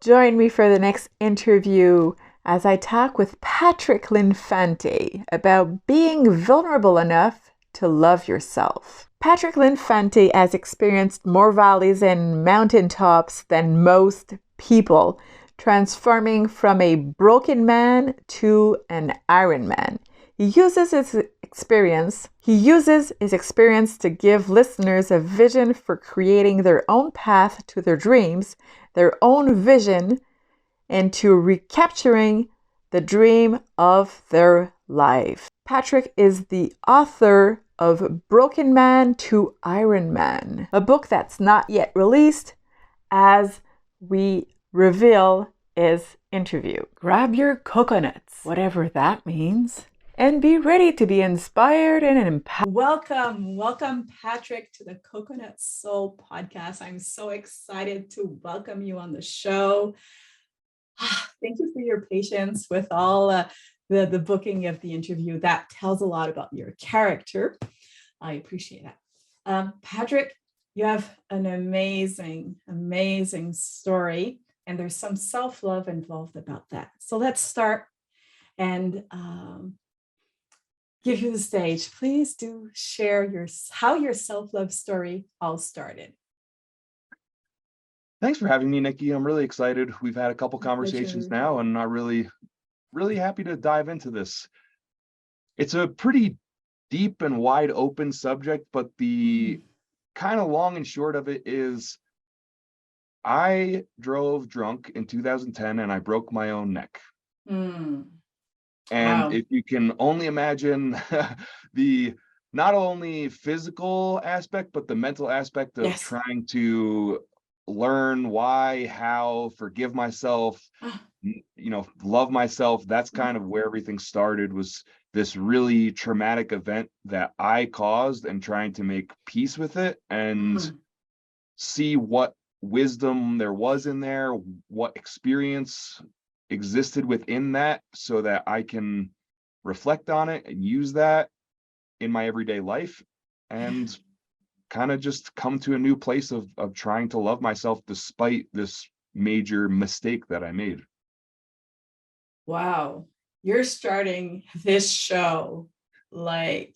Join me for the next interview as I talk with Patrick Linfante about being vulnerable enough to love yourself. Patrick Linfante has experienced more valleys and mountaintops than most people, transforming from a broken man to an Ironman. He uses his experience to give listeners a vision for creating their own path to their dreams, their own vision, and to recapturing the dream of their life. Patrick is the author of Broken Man to Iron Man, a book that's not yet released as we reveal his interview. Grab your coconuts, whatever that means, and be ready to be inspired and empowered. Welcome, Patrick, to the Coconut Soul Podcast. I'm so excited to welcome you on the show. Thank you for your patience with all the booking of the interview. That tells a lot about your character. I appreciate that. Patrick, you have an amazing story, and there's some self-love involved about that. So let's start and give you the stage. Please do share how your self-love story all started. Thanks for having me, Nikki. I'm really excited. We've had a couple conversations now, and I'm really happy to dive into this. It's a pretty deep and wide open subject, but the kind of long and short of it is I drove drunk in 2010 and I broke my own neck. And Wow. if you can only imagine the not only physical aspect, but the mental aspect of trying to learn why, how, forgive myself, love myself. That's kind of where everything started, was this really traumatic event that I caused, and trying to make peace with it and see what wisdom there was in there, what experience existed within that, so that I can reflect on it and use that in my everyday life, and kind of just come to a new place of trying to love myself despite this major mistake that I made. Wow. You're starting this show like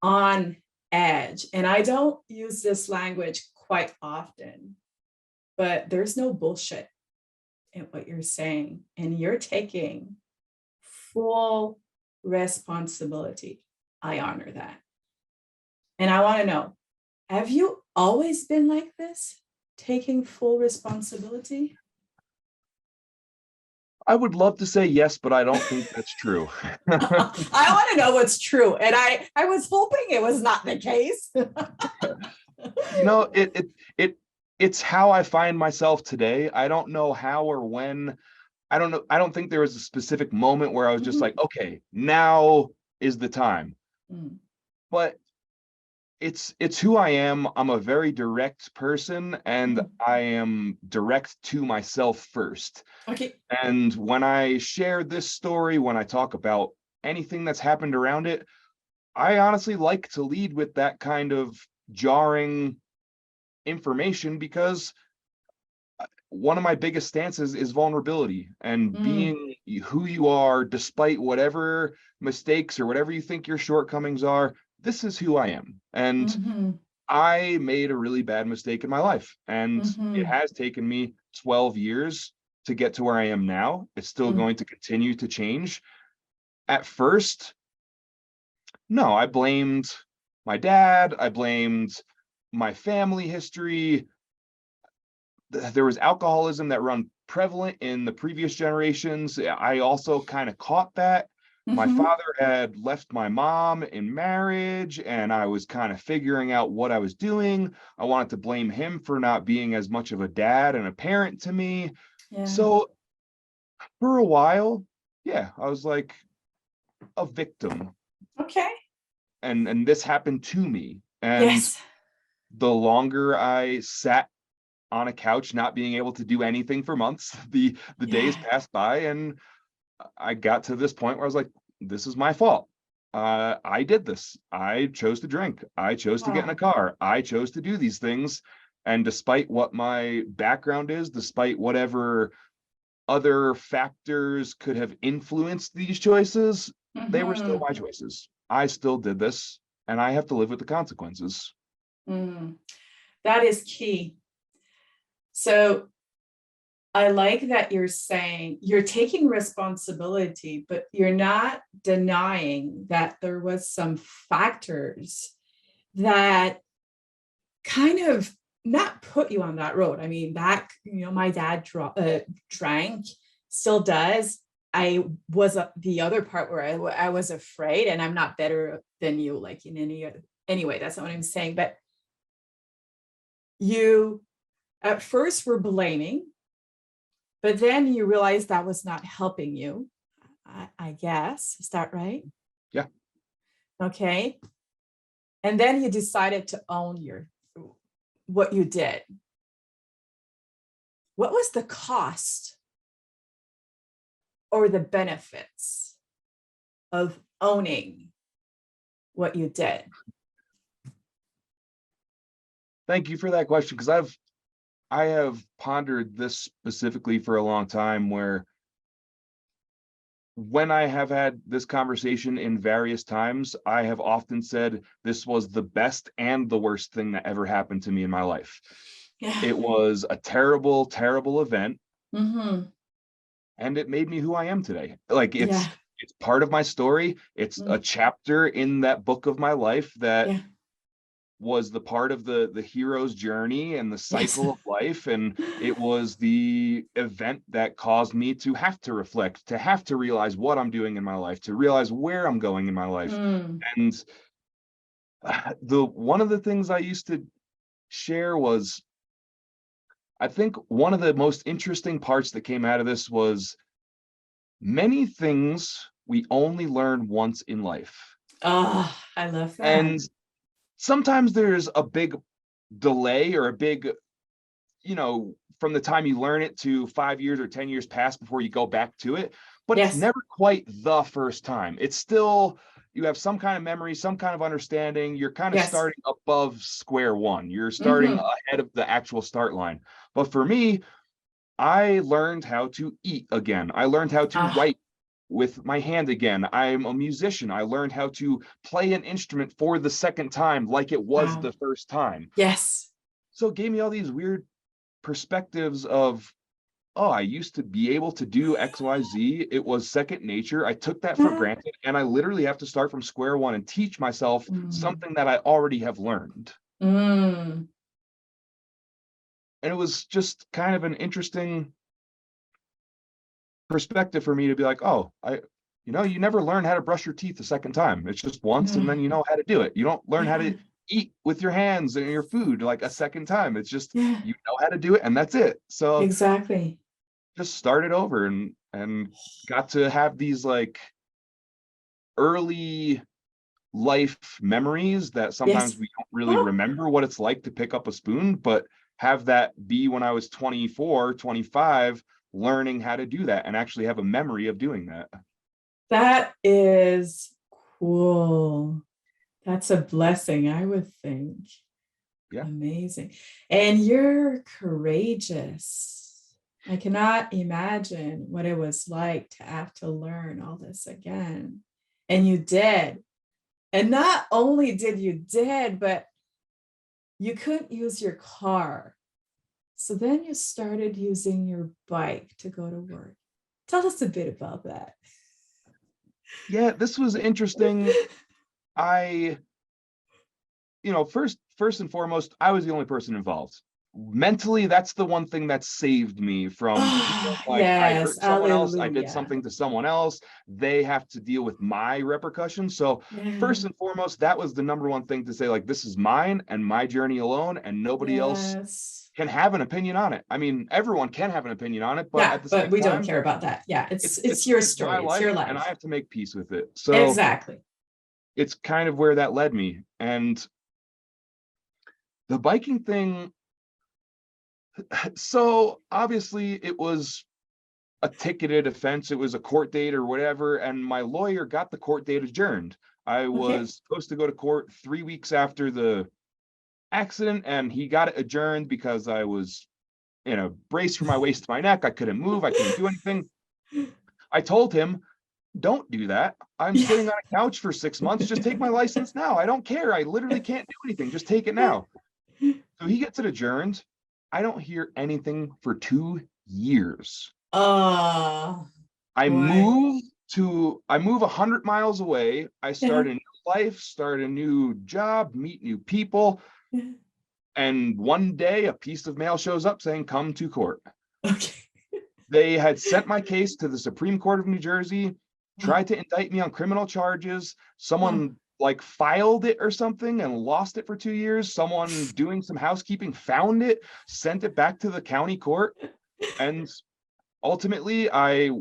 on edge. And I don't use this language quite often, but there's no bullshit in what you're saying. And you're taking full responsibility. I honor that. And I want to know, have you always been like this, taking full responsibility? I would love to say yes, but I don't think that's true. I want to know what's true. And I was hoping it was not the case. It's how I find myself today. I don't know how or when. I don't know. I don't think there was a specific moment where I was just like, okay, now is the time. But it's who I am. I'm a very direct person, and I am direct to myself first. Okay. And when I share this story, when I talk about anything that's happened around it, I honestly like to lead with that kind of jarring information, because one of my biggest stances is vulnerability and being who you are despite whatever mistakes or whatever you think your shortcomings are. This is who I am. And I made a really bad mistake in my life, and it has taken me 12 years to get to where I am now. It's still going to continue to change. At first, no, I blamed my dad. I blamed my family history. There was alcoholism that run prevalent in the previous generations. I also kind of caught that. My father had left my mom in marriage, and I was kind of figuring out what I was doing. I wanted to blame him for not being as much of a dad and a parent to me. Yeah. So for a while, I was like a victim. Okay. And this happened to me. And the longer I sat on a couch not being able to do anything for months, the days passed by, and I got to this point where I was like, this is my fault. I did this. I chose to drink. I chose to get in a car. I chose to do these things. And despite what my background is, despite whatever other factors could have influenced these choices, they were still my choices. I still did this, and I have to live with the consequences. That is key. So I like that you're saying you're taking responsibility, but you're not denying that there was some factors that kind of not put you on that road. I mean, back, my dad drank, still does. I was the other part where I was afraid, and I'm not better than you, like in any way. That's not what I'm saying. But you at first were blaming, but then you realized that was not helping you, I guess. Is that right? Yeah. Okay. And then you decided to own what you did. What was the cost or the benefits of owning what you did? Thank you for that question, because I have pondered this specifically for a long time, where when I have had this conversation in various times, I have often said this was the best and the worst thing that ever happened to me in my life. Yeah. It was a terrible, terrible event. Mm-hmm. And it made me who I am today. Like it's Yeah. it's part of my story. It's a chapter in that book of my life that was the part of the hero's journey and the cycle of life. And it was the event that caused me to have to reflect, to have to realize what I'm doing in my life, to realize where I'm going in my life. And one of the things I used to share was, I think one of the most interesting parts that came out of this was, many things we only learn once in life. Oh, I love that. And sometimes there's a big delay, or a big, from the time you learn it to 5 years or 10 years pass before you go back to it. But it's never quite the first time. It's still, you have some kind of memory, some kind of understanding. You're kind of starting above square one. You're starting ahead of the actual start line. But for me, I learned how to eat again. I learned how to write with my hand again. I'm a musician. I learned how to play an instrument for the second time, like it was the first time. Yes. So it gave me all these weird perspectives of, oh, I used to be able to do X, Y, Z. It was second nature. I took that for granted, and I literally have to start from square one and teach myself something that I already have learned. And it was just kind of an interesting perspective for me to be like, oh, you never learn how to brush your teeth a second time. It's just once, and then you know how to do it. You don't learn how to eat with your hands and your food like a second time. It's just, you know how to do it, and that's it. So exactly, just started over and got to have these like early life memories that sometimes we don't really remember what it's like to pick up a spoon, but have that be when I was 24, 25, learning how to do that and actually have a memory of doing that. That is cool. That's a blessing, I would think. Yeah. Amazing. And you're courageous. I cannot imagine what it was like to have to learn all this again. And you did. And not only did you but you couldn't use your car. So then you started using your bike to go to work. Tell us a bit about that. Yeah, this was interesting. First and foremost, I was the only person involved. Mentally, that's the one thing that saved me from I hurt someone else, I did something to someone else, they have to deal with my repercussions. So first and foremost, that was the number one thing to say, like, this is mine and my journey alone, and nobody else can have an opinion on it. I mean, everyone can have an opinion on it, but at the same time, we don't care about that. It's your story, it's your life, and I have to make peace with it. So exactly, it's kind of where that led me. And the biking thing, so obviously it was a ticketed offense. It was a court date or whatever. And my lawyer got the court date adjourned. I was supposed to go to court 3 weeks after the accident, and he got it adjourned because I was in a brace from my waist to my neck. I couldn't move. I couldn't do anything. I told him, don't do that. I'm sitting on a couch for 6 months. Just take my license now. I don't care. I literally can't do anything. Just take it now. So he gets it adjourned. I don't hear anything for 2 years. Oh, I boy. move 100 miles away. I start a new life, start a new job, meet new people. And one day a piece of mail shows up saying, come to court. Okay. They had sent my case to the Supreme Court of New Jersey, tried to indict me on criminal charges. Someone like filed it or something and lost it for 2 years. Someone doing some housekeeping found it, sent it back to the county court. And ultimately I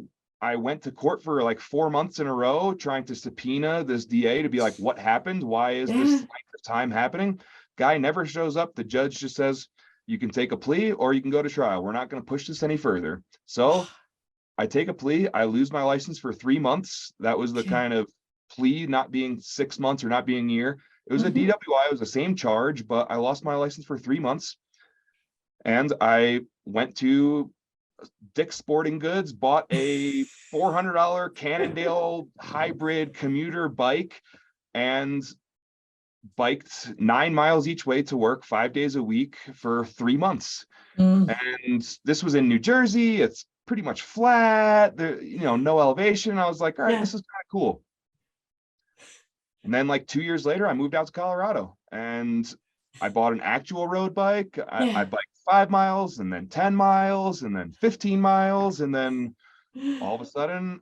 went to court for like 4 months in a row, trying to subpoena this DA to be like, what happened? Why is this length of time happening? Guy never shows up. The judge just says, you can take a plea or you can go to trial. We're not going to push this any further. So I take a plea. I lose my license for 3 months. That was the kind of plea, not being 6 months or not being a year. It was a DWI. It was the same charge, but I lost my license for 3 months. And I went to Dick's Sporting Goods, bought a $400 Cannondale hybrid commuter bike, and biked 9 miles each way to work 5 days a week for 3 months. And this was in New Jersey. It's pretty much flat. There, no elevation. I was like, all right, this is kind of cool. And then like 2 years later, I moved out to Colorado and I bought an actual road bike. I biked 5 miles and then 10 miles and then 15 miles. And then all of a sudden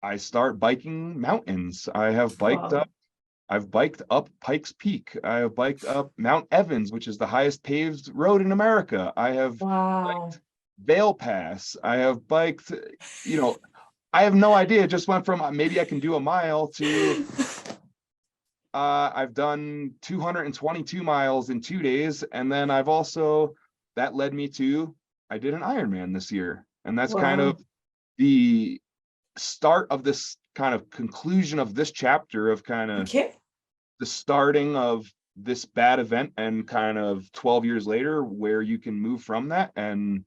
I start biking mountains. I've biked up Pikes Peak. I have biked up Mount Evans, which is the highest paved road in America. I have biked Vail Pass. I have biked, I have no idea. It just went from maybe I can do a mile to I've done 222 miles in 2 days. And then that led me to, I did an Ironman this year. And that's kind of the start of this kind of conclusion of this chapter of kind of the starting of this bad event and kind of 12 years later where you can move from that. And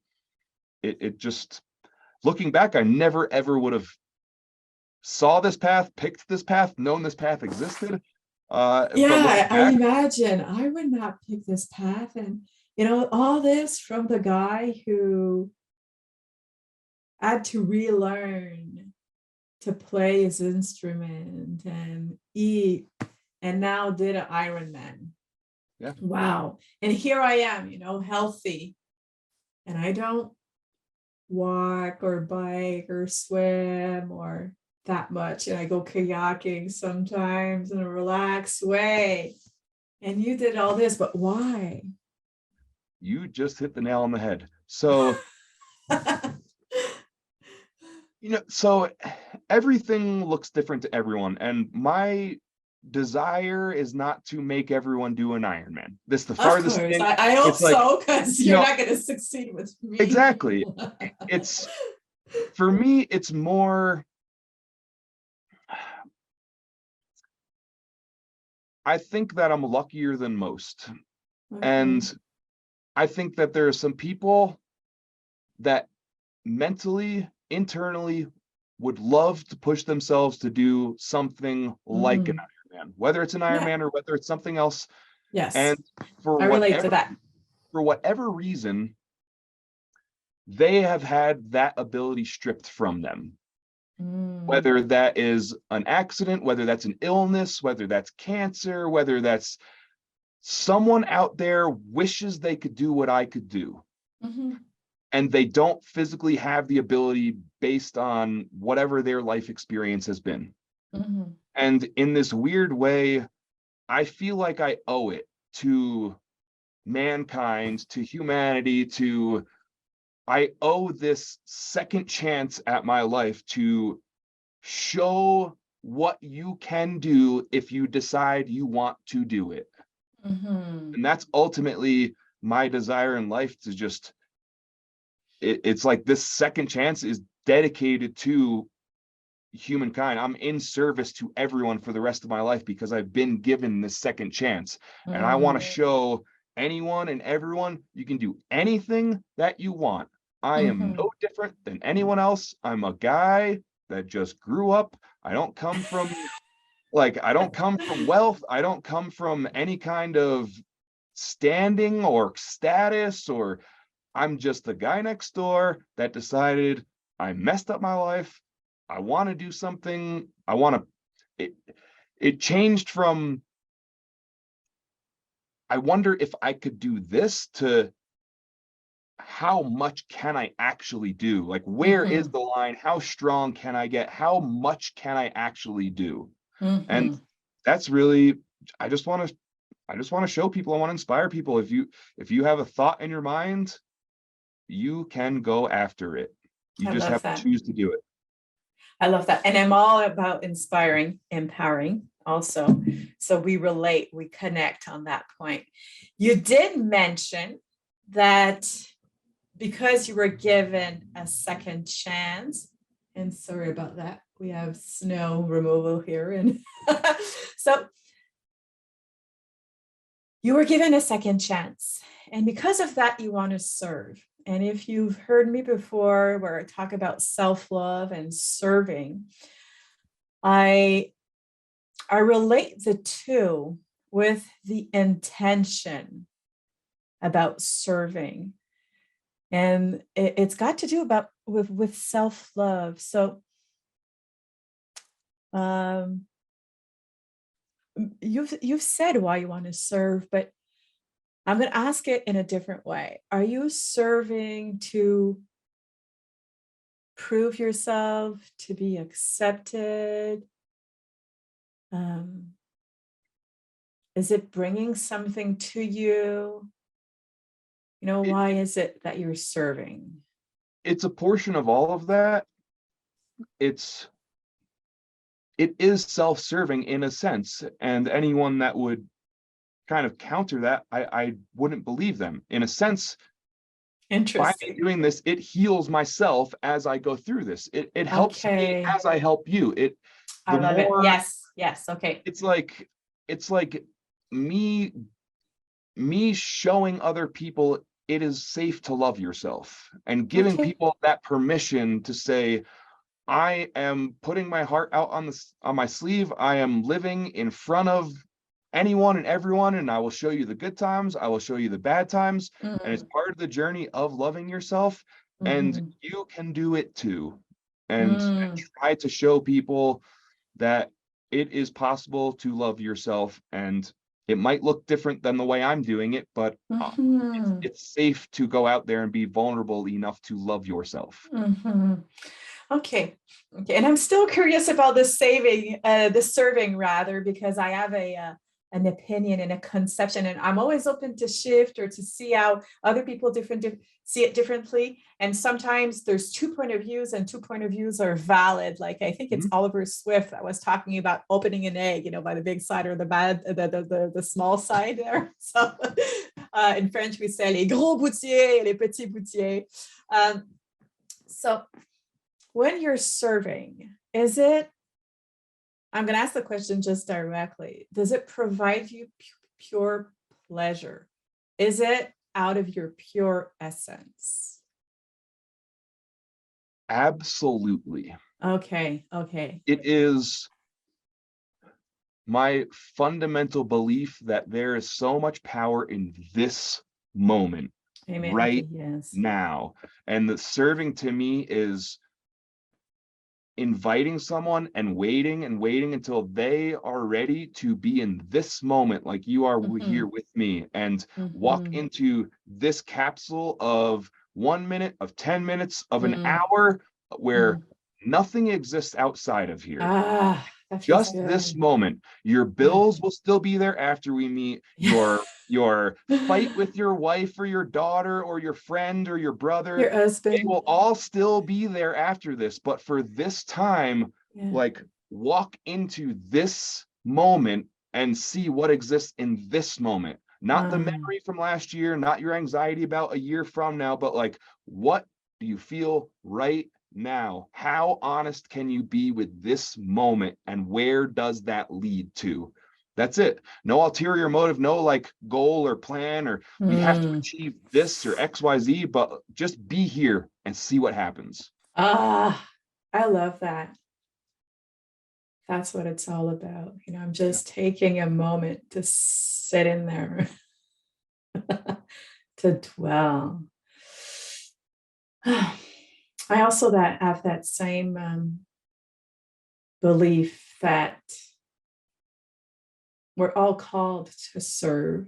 it just, looking back, I never ever would have saw this path, picked this path, known this path existed. I imagine I would not pick this path. And all this from the guy who had to relearn to play his instrument and eat, and now did an Ironman. Wow. And here I am, healthy, and I don't walk or bike or swim or that much, and I go kayaking sometimes in a relaxed way. And you did all this, but why? You just hit the nail on the head. So so everything looks different to everyone, and my desire is not to make everyone do an Ironman. This is the farthest thing. I hope so, because you're not going to succeed with me. Exactly. It's, for me, it's more, I think that I'm luckier than most. And I think that there are some people that mentally, internally would love to push themselves to do something like an Ironman, whether it's an Ironman or whether it's something else. Yes. And I relate to that. For whatever reason, they have had that ability stripped from them. Whether that is an accident, whether that's an illness, whether that's cancer, whether that's someone out there wishes they could do what I could do. And they don't physically have the ability based on whatever their life experience has been. And in this weird way, I feel like I owe it to mankind, to humanity, I owe this second chance at my life to show what you can do if you decide you want to do it. And that's ultimately my desire in life, to just, it's like this second chance is dedicated to humankind. I'm in service to everyone for the rest of my life because I've been given this second chance. And I want to show anyone and everyone. You can do anything that you want. I am no different than anyone else. I'm a guy that just grew up. I don't come from wealth. I don't come from any kind of standing or status, or I'm just the guy next door that decided I messed up my life. I want to do something. It changed from, I wonder if I could do this, to how much can I actually do? Like, where is the line? How strong can I get? How much can I actually do? And that's really, I just want to show people, I want to inspire people. If you have a thought in your mind, you can go after it. You just have to choose to do it. I love that. And I'm all about inspiring, empowering also. So we relate, we connect on that point. You did mention that because you were given a second chance, and sorry about that, we have snow removal here. And so you were given a second chance. And because of that, you want to serve. And if you've heard me before where I talk about self-love and serving, I relate the two with the intention about serving. And it's got to do with self-love. So you've said why you want to serve, but I'm going to ask it in a different way. Are you serving to prove yourself, to be accepted? Is it bringing something to you? Why is it that you're serving? It's a portion of all of that. It is self-serving in a sense, and anyone that would kind of counter that, I wouldn't believe them. In a sense, by me doing this, it heals myself as I go through this. It helps me as I help you. I love it. Yes. Okay. It's like me showing other people it is safe to love yourself, and giving people that permission to say, I am putting my heart out on my sleeve. I am living in front of anyone and everyone, and I will show you the good times. I will show you the bad times. And it's part of the journey of loving yourself. And you can do it too. And try to show people that it is possible to love yourself. And it might look different than the way I'm doing it, but it's safe to go out there and be vulnerable enough to love yourself. Okay. And I'm still curious about the serving rather, because I have an opinion and a conception, and I'm always open to shift or to see how other people see it differently. And sometimes there's two point of views, and two point of views are valid. Like, I think it's Oliver Swift that was talking about opening an egg, by the big side or the small side there. So in French, we say les gros boutiers et les petits boutiers. So when you're serving, I'm going to ask the question just directly. Does it provide you pure pleasure? Is it out of your pure essence? Absolutely. Okay. It is my fundamental belief that there is so much power in this moment. Amen. Right now. And the serving to me is inviting someone and waiting until they are ready to be in this moment, like you are here with me, and walk into this capsule of 1 minute, of 10 minutes, of an hour, where nothing exists outside of here. Just this moment. Your bills will still be there after we meet. Your fight with your wife or your daughter or your friend or your brother, your husband, they will all still be there after this. But for this time, like, walk into this moment and see what exists in this moment. Not the memory from last year, not your anxiety about a year from now, but like, what do you feel right now? How honest can you be with this moment, and where does that lead to? That's it. No ulterior motive, no like goal or plan, or we have to achieve this or XYZ, but just be here and see what happens. Ah, I love that. That's what it's all about. I'm just taking a moment to sit in there, to dwell. I also have that same belief that we're all called to serve.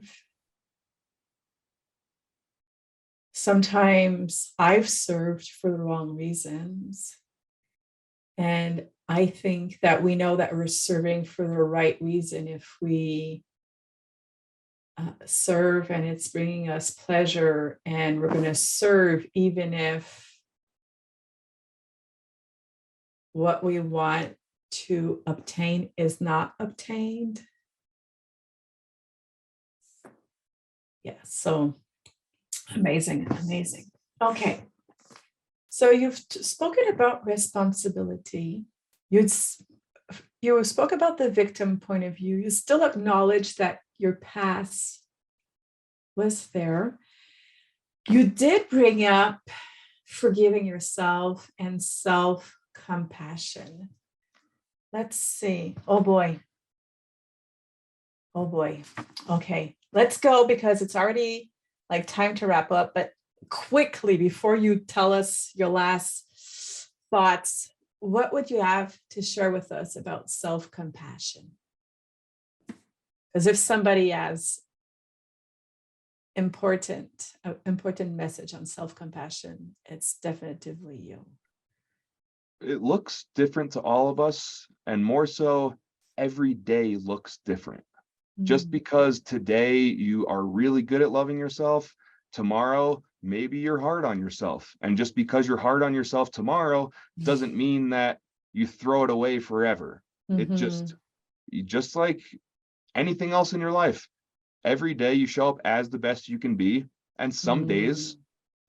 Sometimes I've served for the wrong reasons. And I think that we know that we're serving for the right reason if we serve and it's bringing us pleasure, and we're going to serve even if what we want to obtain is not obtained. Yeah, so amazing. Okay. So you've spoken about responsibility. You spoke about the victim point of view. You still acknowledge that your past was there. You did bring up forgiving yourself and self-compassion. Let's see. Oh boy. Okay, let's go, because it's already like time to wrap up. But quickly, before you tell us your last thoughts, what would you have to share with us about self-compassion? Because if somebody has important message on self-compassion, it's definitively you. It looks different to all of us, and more so, every day looks different. Just because today you are really good at loving yourself, tomorrow maybe you're hard on yourself. And just because you're hard on yourself tomorrow doesn't mean that you throw it away forever. It just like anything else in your life, every day you show up as the best you can be. And some days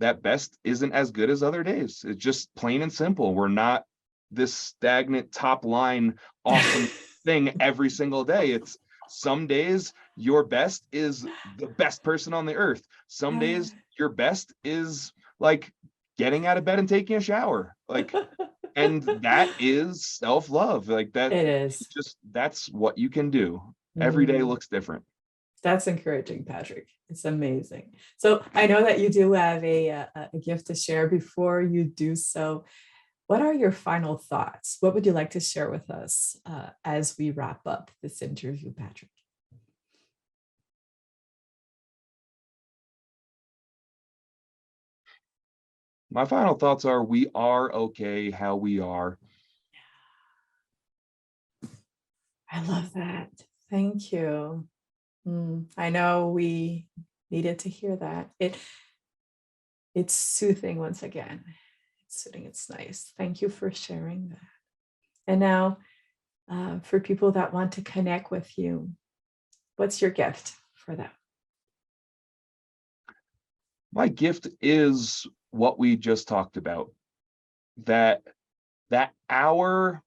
that best isn't as good as other days. It's just plain and simple. We're not this stagnant top line awesome thing every single day. It's some days your best is the best person on the earth. Some days your best is like getting out of bed and taking a shower. Like, and that is self-love. Like that, it is just, that's what you can do. Every day looks different. That's encouraging, Patrick. It's amazing. So I know that you do have a gift to share. Before you do so, what are your final thoughts? What would you like to share with us as we wrap up this interview, Patrick? My final thoughts are, we are okay how we are. I love that. Thank you. I know we needed to hear that. It's soothing once again. It's soothing. It's nice. Thank you for sharing that. And now, for people that want to connect with you, what's your gift for them? My gift is what we just talked about. That hour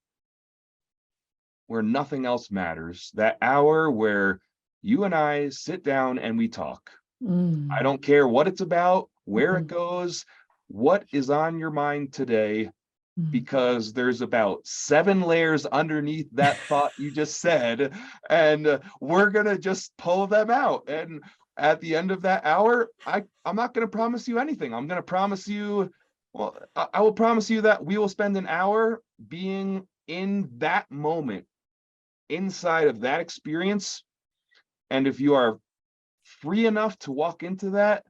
where nothing else matters. That hour where you and I sit down and we talk. I don't care what it's about, where it goes, what is on your mind today, because there's about 7 layers underneath that thought you just said, and we're gonna just pull them out. And at the end of that hour, I'm not gonna promise you anything. I'm gonna promise you, well, I will promise you that we will spend an hour being in that moment, inside of that experience. And if you are free enough to walk into that,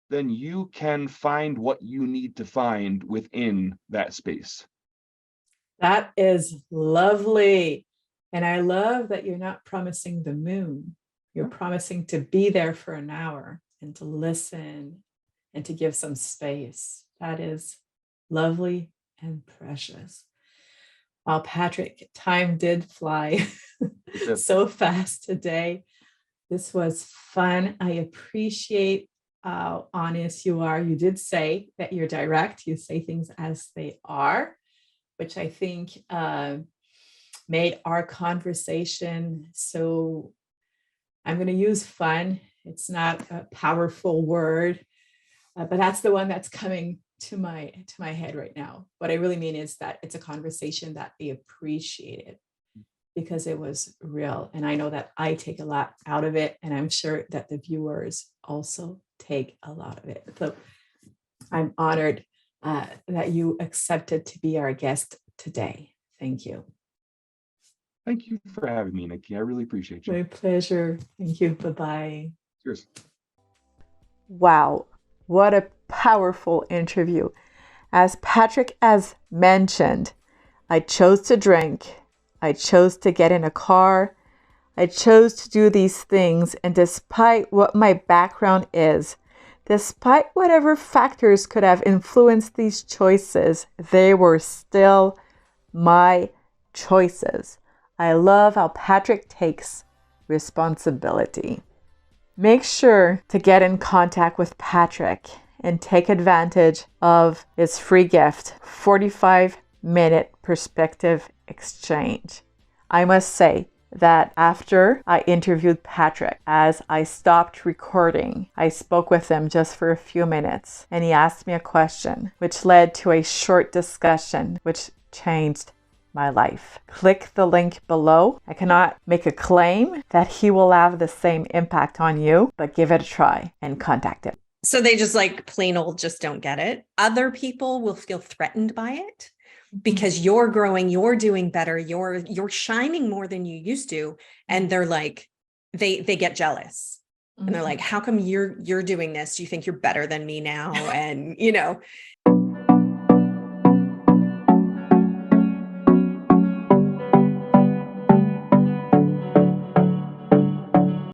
then you can find what you need to find within that space. That is lovely. And I love that you're not promising the moon. You're promising to be there for an hour and to listen and to give some space. That is lovely and precious. Wow, Patrick, time did fly so fast today. This was fun. I appreciate how honest you are. You did say that you're direct. You say things as they are, which I think made our conversation so I'm going to use fun. It's not a powerful word, but that's the one that's coming to my head right now. What I really mean is that it's a conversation that they appreciated because it was real. And I know that I take a lot out of it, and I'm sure that the viewers also take a lot of it. So I'm honored that you accepted to be our guest today. Thank you. Thank you for having me, Nikki. I really appreciate you. My pleasure. Thank you. Bye-bye. Cheers. Wow, what a powerful interview. As Patrick has mentioned, I chose to drink. I chose to get in a car. I chose to do these things. And despite what my background is, despite whatever factors could have influenced these choices, they were still my choices. I love how Patrick takes responsibility. Make sure to get in contact with Patrick and take advantage of his free gift, 45-minute perspective exchange. I must say that after I interviewed Patrick, as I stopped recording, I spoke with him just for a few minutes, and he asked me a question, which led to a short discussion, which changed my life. Click the link below. I cannot make a claim that he will have the same impact on you, but give it a try and contact him. So they just like plain old just don't get it. Other people will feel threatened by it because you're growing, you're doing better, you're shining more than you used to, and they're like they get jealous. And they're like, how come you're doing this? Do you think you're better than me now? And